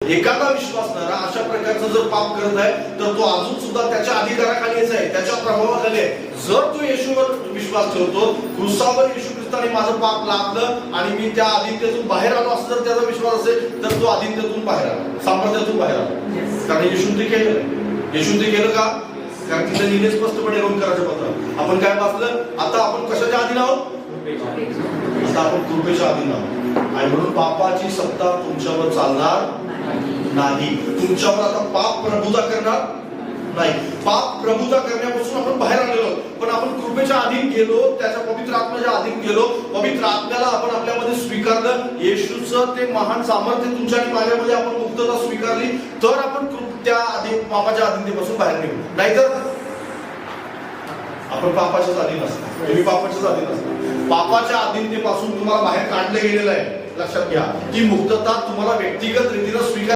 एखादा विश्वासणारा अशा प्रकारचं जर पाप करत आहे तर तो अजून सुद्धा त्याच्या अधिकाराखालीच आहे, त्याच्या प्रभावाखाली आहे. जर तो येशूवर विश्वास ठेवतो, क्रुसावर येशू ख्रिस्ताने माझं पाप लादलं आणि मी त्या आदित्यतून बाहेर आलो, असं जर त्याचा विश्वास असेल तर तो आदित्यतून बाहेर आला, सामर्थ्यातून बाहेर आला. कारण येशून ते केलं. येशून ते केलं का? कारण तिथे लिहिले स्पष्टपणे रोमकराच्या पत्रात आपण काय वाचलं? आता आपण कशाच्या अधीन आहोत? आता आपण कृपेच्या अधीन आहोत. आणि म्हणून पापाची सत्ता तुमच्यावर चालणार नाही. तुमच्यावर आता पाप प्रभुता करणार नाही. पाप प्रभुता करण्यापासून आपण बाहेर आलेलो, पण आपण कृपेच्या अधीन गेलो, त्याच्या पवित्र आत्म्याच्या अधीन गेलो. पवित्र आत्म्याला आपण आपल्यामध्ये स्वीकारलं. येशूचं ते महान सामर्थ्य तुमच्या आणि माझ्यामध्ये आपण मुक्तता स्वीकारली, तर आपण त्या पापाच्या अधीनतेपासून बाहेर निघू. नाहीतर आपण पापाच्याच अधीन असतो. तुम्ही पापाच्याच अधीन असता. पापाच्या अधीनतेपासून तुम्हाला बाहेर काढलं गेलेलं आहे. लक्षात घ्या, की मुक्तता तुम्हाला व्यक्तिगत रीतीने स्वीकार